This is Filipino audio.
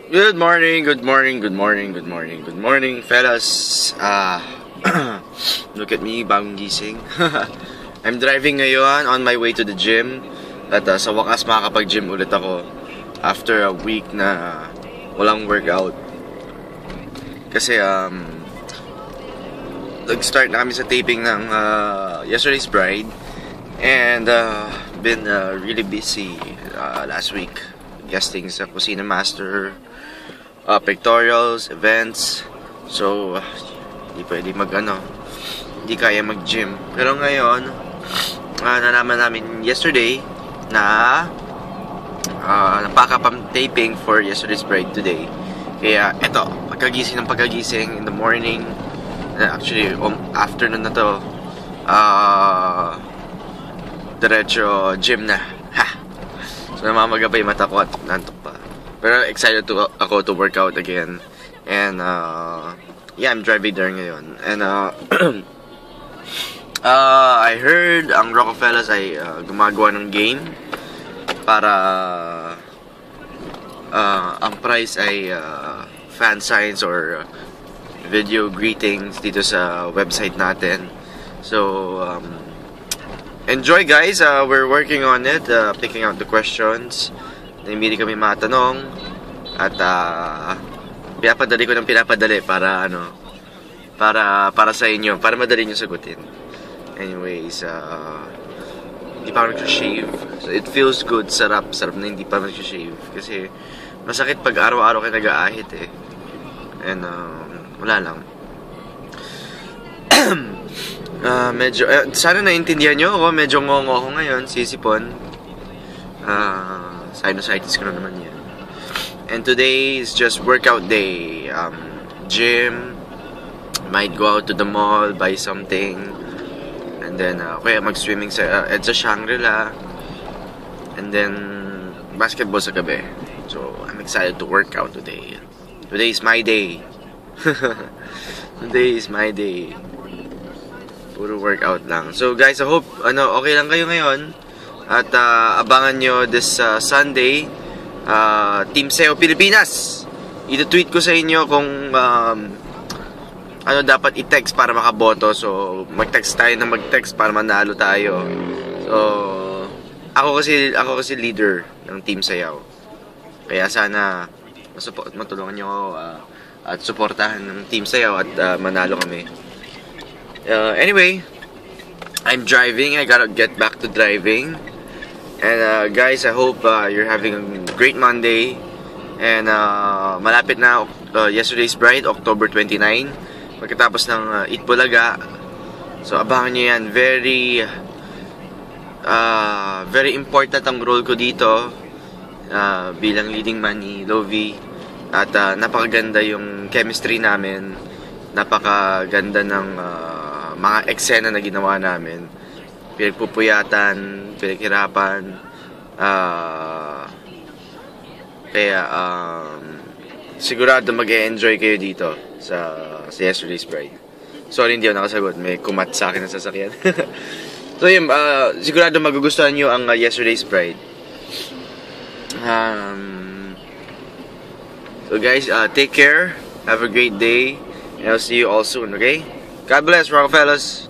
Good morning, good morning, good morning, good morning, good morning, fellas. Look at me, bagong gising. I'm driving ngayon on my way to the gym. At sa wakas makakapag-gym ulit ako after a week na walang workout. Kasi nag-start na kami sa taping ng Yesterday's Bride. And been really busy last week. Guesting sa Kusina Master, pictorials, events. So, hindi pwede hindi kaya mag-gym. Pero ngayon, nalaman namin yesterday na napaka-pang taping for Yesterday's Bride today. Kaya, eto, pagkagising in the morning, actually, afternoon na to, diretso gym na. So namamaga pa yung mata ko at nantok pa. Pero excited ako to work out again. And yeah, I'm driving there ngayon. And I heard ang Rockefellers ay gumagawa ng game para ang prize ay fan signs or video greetings dito sa website natin. So enjoy, guys. We're working on it, picking out the questions. Hindi kami matanong. At pinapadali ko ng pinapadali para para sa inyo, para madali nyo sagutin. Anyways, hindi pa ako nag-shave. So it feels good, sarap na hindi pa nag-shave. Kasi masakit pag araw-araw kayo nag-aahit eh. And wala lang. Medyo, sana naintindihan nyo ako, medyo ngongo ako ngayon, sisipon. Sinusitis ko na naman yan. And today is just workout day. Gym, might go out to the mall, buy something. And then, kaya mag-swimming sa Shangri-La. And then, basketball sa gabi. So, I'm excited to work out today. Today is my day. Today is my day. Puro workout lang. So guys, I hope okay lang kayo ngayon. At abangan nyo this Sunday, Team Sayaw Pilipinas. I-tweet ko sa inyo kung dapat i-text para makaboto. So mag-text tayo na mag-text para manalo tayo. So ako kasi leader ng Team Sayaw. Kaya sana matulungan nyo ako at suportahan ng Team Sayaw at manalo kami. Anyway, I'm driving. I gotta get back to driving. And guys, I hope you're having a great Monday. And malapit na Yesterday's Bride, October 29. Pagkatapos ng Eat Bulaga. So abangan nyo yan. Very important ang role ko dito bilang leading man ni Lovie. At napakaganda yung chemistry namin. Napakaganda ng mga eksena na ginawa namin. Pinagpupuyatan, pinaghirapan. Kaya sigurado mag-e-enjoy kayo dito sa Yesterday's Bride. Sorry, hindi ako nakasagot. May kumat sa akin na sasakyan. So yun, sigurado magugustuhan nyo ang Yesterday's Bride. So guys, take care. Have a great day. And I'll see you all soon, okay? God bless, Rockefellers.